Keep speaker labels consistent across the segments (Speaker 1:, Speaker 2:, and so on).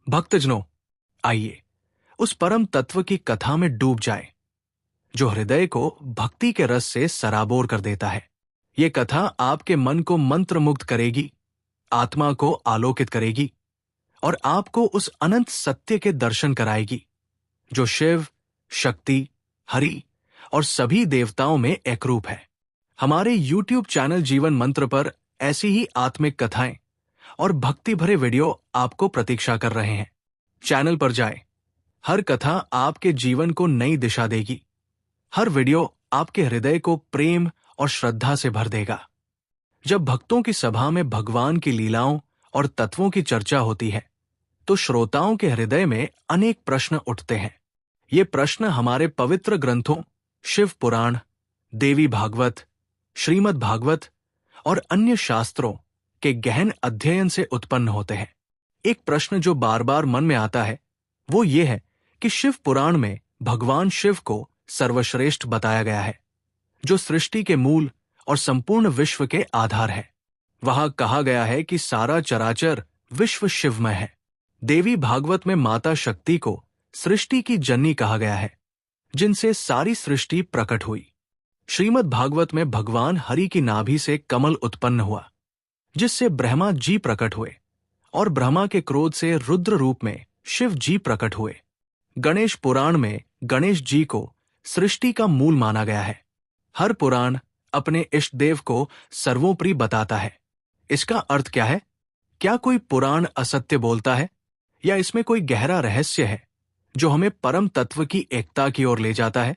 Speaker 1: भक्तजनों, आइए उस परम तत्व की कथा में डूब जाए जो हृदय को भक्ति के रस से सराबोर कर देता है। ये कथा आपके मन को मंत्रमुग्ध करेगी, आत्मा को आलोकित करेगी और आपको उस अनंत सत्य के दर्शन कराएगी जो शिव, शक्ति, हरि और सभी देवताओं में एकरूप है। हमारे YouTube चैनल जीवन मंत्र पर ऐसी ही आत्मिक कथाएं और भक्ति भरे वीडियो आपको प्रतीक्षा कर रहे हैं। चैनल पर जाएं। हर कथा आपके जीवन को नई दिशा देगी। हर वीडियो आपके हृदय को प्रेम और श्रद्धा से भर देगा। जब भक्तों की सभा में भगवान की लीलाओं और तत्वों की चर्चा होती है तो श्रोताओं के हृदय में अनेक प्रश्न उठते हैं। ये प्रश्न हमारे पवित्र ग्रंथों शिव पुराण, देवी भागवत, श्रीमद् भागवत और अन्य शास्त्रों के गहन अध्ययन से उत्पन्न होते हैं। एक प्रश्न जो बार बार मन में आता है वो ये है कि शिव पुराण में भगवान शिव को सर्वश्रेष्ठ बताया गया है, जो सृष्टि के मूल और संपूर्ण विश्व के आधार है। वहां कहा गया है कि सारा चराचर विश्व शिवमय है। देवी भागवत में माता शक्ति को सृष्टि की जननी कहा गया है, जिनसे सारी सृष्टि प्रकट हुई। श्रीमद् भागवत में भगवान हरि की नाभि से कमल उत्पन्न हुआ, जिससे ब्रह्मा जी प्रकट हुए और ब्रह्मा के क्रोध से रुद्र रूप में शिव जी प्रकट हुए। गणेश पुराण में गणेश जी को सृष्टि का मूल माना गया है। हर पुराण अपने इष्ट देव को सर्वोपरि बताता है। इसका अर्थ क्या है? क्या कोई पुराण असत्य बोलता है या इसमें कोई गहरा रहस्य है जो हमें परम तत्व की एकता की ओर ले जाता है?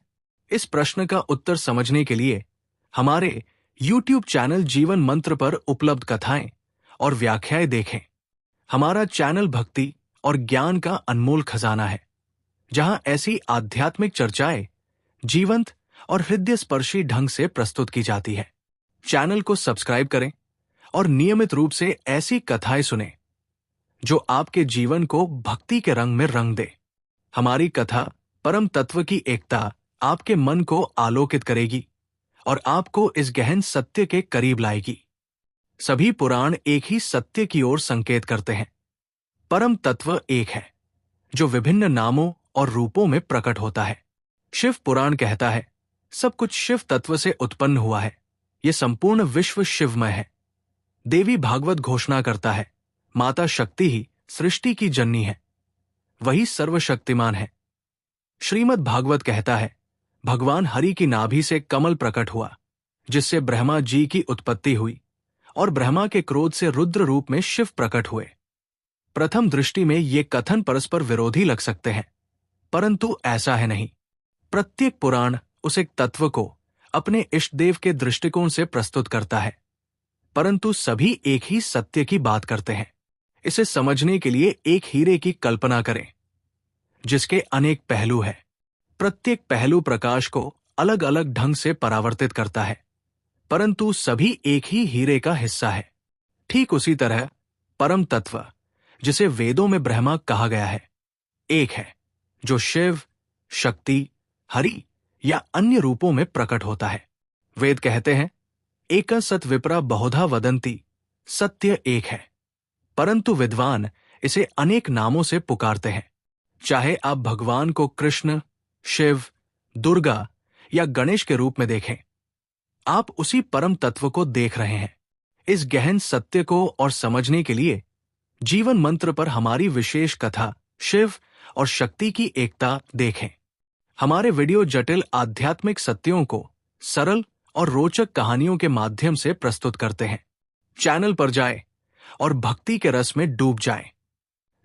Speaker 1: इस प्रश्न का उत्तर समझने के लिए हमारे YouTube चैनल जीवन मंत्र पर उपलब्ध कथाएं और व्याख्याएं देखें। हमारा चैनल भक्ति और ज्ञान का अनमोल खजाना है, जहां ऐसी आध्यात्मिक चर्चाएं जीवंत और हृदय स्पर्शी ढंग से प्रस्तुत की जाती है। चैनल को सब्सक्राइब करें और नियमित रूप से ऐसी कथाएं सुनें जो आपके जीवन को भक्ति के रंग में रंग दे। हमारी कथा परम तत्व की एकता आपके मन को आलोकित करेगी और आपको इस गहन सत्य के करीब लाएगी। सभी पुराण एक ही सत्य की ओर संकेत करते हैं। परम तत्व एक है जो विभिन्न नामों और रूपों में प्रकट होता है। शिव पुराण कहता है सब कुछ शिव तत्व से उत्पन्न हुआ है, ये संपूर्ण विश्व शिवमय है। देवी भागवत घोषणा करता है माता शक्ति ही सृष्टि की जननी है, वही सर्वशक्तिमान है। श्रीमद् भागवत कहता है भगवान हरि की नाभि से कमल प्रकट हुआ, जिससे ब्रह्मा जी की उत्पत्ति हुई और ब्रह्मा के क्रोध से रुद्र रूप में शिव प्रकट हुए। प्रथम दृष्टि में ये कथन परस्पर विरोधी लग सकते हैं, परंतु ऐसा है नहीं। प्रत्येक पुराण उस एक तत्व को अपने इष्ट देव के दृष्टिकोण से प्रस्तुत करता है, परंतु सभी एक ही सत्य की बात करते हैं। इसे समझने के लिए एक हीरे की कल्पना करें, जिसके अनेक पहलू हैं। प्रत्येक पहलू प्रकाश को अलग अलग ढंग से परावर्तित करता है, परंतु सभी एक ही हीरे का हिस्सा है। ठीक उसी तरह परम तत्व, जिसे वेदों में ब्रह्मा कहा गया है, एक है जो शिव, शक्ति, हरि या अन्य रूपों में प्रकट होता है। वेद कहते हैं एका सत विप्रा बहुधा वदंती, सत्य एक है, परंतु विद्वान इसे अनेक नामों से पुकारते हैं। चाहे आप भगवान को कृष्ण, शिव, दुर्गा या गणेश के रूप में देखें, आप उसी परम तत्व को देख रहे हैं। इस गहन सत्य को और समझने के लिए जीवन मंत्र पर हमारी विशेष कथा शिव और शक्ति की एकता देखें। हमारे वीडियो जटिल आध्यात्मिक सत्यों को सरल और रोचक कहानियों के माध्यम से प्रस्तुत करते हैं। चैनल पर जाएं और भक्ति के रस में डूब जाएं।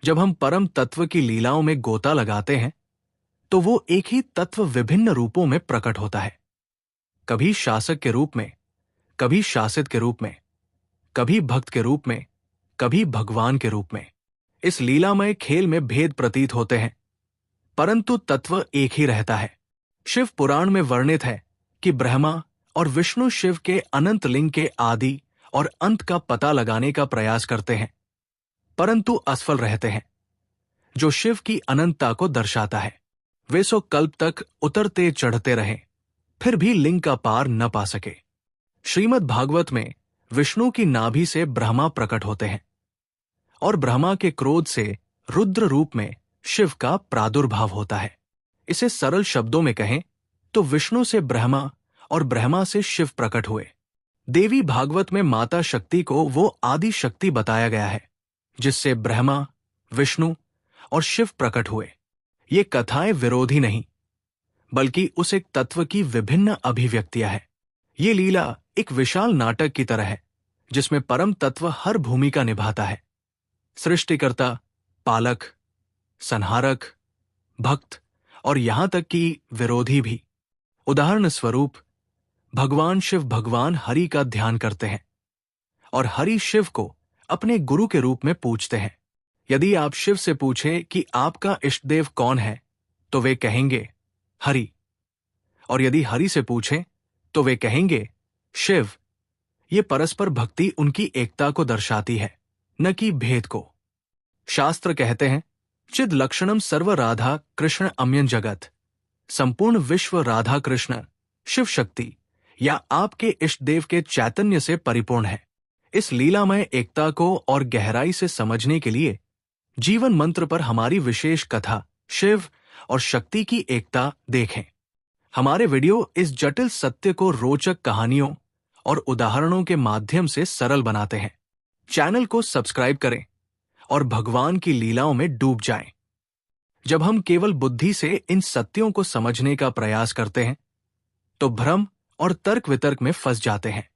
Speaker 1: जब हम परम तत्व की लीलाओं में गोता लगाते हैं तो वो एक ही तत्व विभिन्न रूपों में प्रकट होता है। कभी शासक के रूप में, कभी शासित के रूप में, कभी भक्त के रूप में, कभी भगवान के रूप में। इस लीलामय खेल में भेद प्रतीत होते हैं, परंतु तत्व एक ही रहता है। शिव पुराण में वर्णित है कि ब्रह्मा और विष्णु शिव के अनंत लिंग के आदि और अंत का पता लगाने का प्रयास करते हैं, परंतु असफल रहते हैं, जो शिव की अनंतता को दर्शाता है। वे 100 कल्प तक उतरते चढ़ते रहे, फिर भी लिंग का पार न पा सके। श्रीमद् भागवत में विष्णु की नाभि से ब्रह्मा प्रकट होते हैं और ब्रह्मा के क्रोध से रुद्र रूप में शिव का प्रादुर्भाव होता है। इसे सरल शब्दों में कहें तो विष्णु से ब्रह्मा और ब्रह्मा से शिव प्रकट हुए। देवी भागवत में माता शक्ति को वो आदि शक्ति बताया गया है जिससे ब्रह्मा, विष्णु और शिव प्रकट हुए। ये कथाएं विरोधी नहीं बल्कि उस एक तत्व की विभिन्न अभिव्यक्तियां हैं। ये लीला एक विशाल नाटक की तरह है जिसमें परम तत्व हर भूमिका निभाता है। सृष्टिकर्ता, पालक, संहारक, भक्त और यहां तक कि विरोधी भी। उदाहरण स्वरूप भगवान शिव भगवान हरि का ध्यान करते हैं और हरि शिव को अपने गुरु के रूप में पूजते हैं। यदि आप शिव से पूछें कि आपका इष्टदेव कौन है तो वे कहेंगे हरि, और यदि हरि से पूछें तो वे कहेंगे शिव। ये परस्पर भक्ति उनकी एकता को दर्शाती है, न कि भेद को। शास्त्र कहते हैं चिद लक्षणम सर्व राधा कृष्ण अम्यन जगत। संपूर्ण विश्व राधा कृष्ण शिव शक्ति या आपके इष्टदेव के चैतन्य से परिपूर्ण है। इस लीलामय एकता को और गहराई से समझने के लिए जीवन मंत्र पर हमारी विशेष कथा शिव और शक्ति की एकता देखें। हमारे वीडियो इस जटिल सत्य को रोचक कहानियों और उदाहरणों के माध्यम से सरल बनाते हैं। चैनल को सब्सक्राइब करें और भगवान की लीलाओं में डूब जाएं। जब हम केवल बुद्धि से इन सत्यों को समझने का प्रयास करते हैं तो भ्रम और तर्क वितर्क में फंस जाते हैं।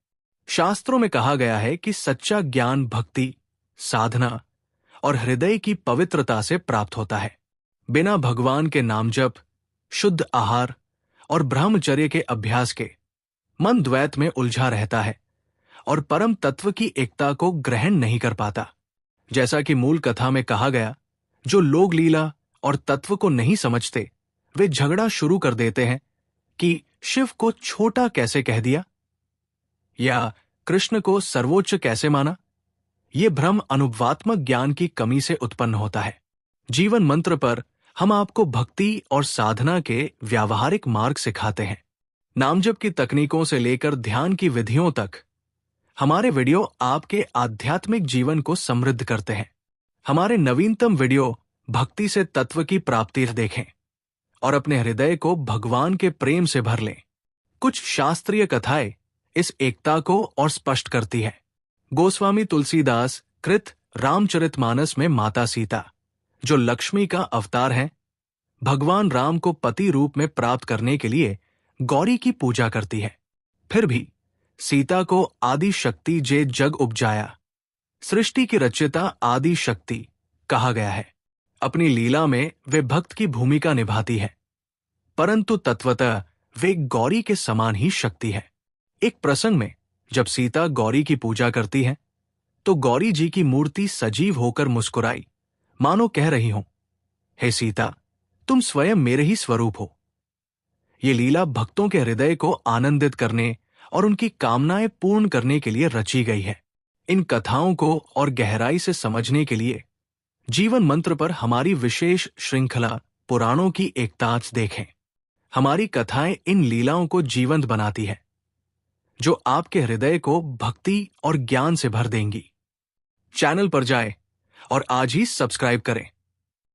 Speaker 1: शास्त्रों में कहा गया है कि सच्चा ज्ञान भक्ति, साधना और हृदय की पवित्रता से प्राप्त होता है। बिना भगवान के नाम जप, शुद्ध आहार और ब्रह्मचर्य के अभ्यास के मन द्वैत में उलझा रहता है और परम तत्व की एकता को ग्रहण नहीं कर पाता। जैसा कि मूल कथा में कहा गया, जो लोग लीला और तत्व को नहीं समझते वे झगड़ा शुरू कर देते हैं कि शिव को छोटा कैसे कह दिया या कृष्ण को सर्वोच्च कैसे माना। ये भ्रम अनुभवात्मक ज्ञान की कमी से उत्पन्न होता है। जीवन मंत्र पर हम आपको भक्ति और साधना के व्यावहारिक मार्ग सिखाते हैं। नामजप की तकनीकों से लेकर ध्यान की विधियों तक हमारे वीडियो आपके आध्यात्मिक जीवन को समृद्ध करते हैं। हमारे नवीनतम वीडियो भक्ति से तत्व की प्राप्ति देखें और अपने हृदय को भगवान के प्रेम से भर लें। कुछ शास्त्रीय कथाएं इस एकता को और स्पष्ट करती है। गोस्वामी तुलसीदास कृत रामचरितमानस में माता सीता, जो लक्ष्मी का अवतार है, भगवान राम को पति रूप में प्राप्त करने के लिए गौरी की पूजा करती है। फिर भी सीता को आदि शक्ति जे जग उपजाया, सृष्टि की रचयिता आदि शक्ति कहा गया है। अपनी लीला में वे भक्त की भूमिका निभाती है, परंतु तत्वतः वे गौरी के समान ही शक्ति है। एक प्रसंग में जब सीता गौरी की पूजा करती है तो गौरी जी की मूर्ति सजीव होकर मुस्कुराई, मानो कह रही हो, हे सीता, तुम स्वयं मेरे ही स्वरूप हो। ये लीला भक्तों के हृदय को आनंदित करने और उनकी कामनाएं पूर्ण करने के लिए रची गई है। इन कथाओं को और गहराई से समझने के लिए जीवन मंत्र पर हमारी विशेष श्रृंखला पुराणों की एकताज देखें। हमारी कथाएं इन लीलाओं को जीवंत बनाती है, जो आपके हृदय को भक्ति और ज्ञान से भर देंगी। चैनल पर जाएं और आज ही सब्सक्राइब करें।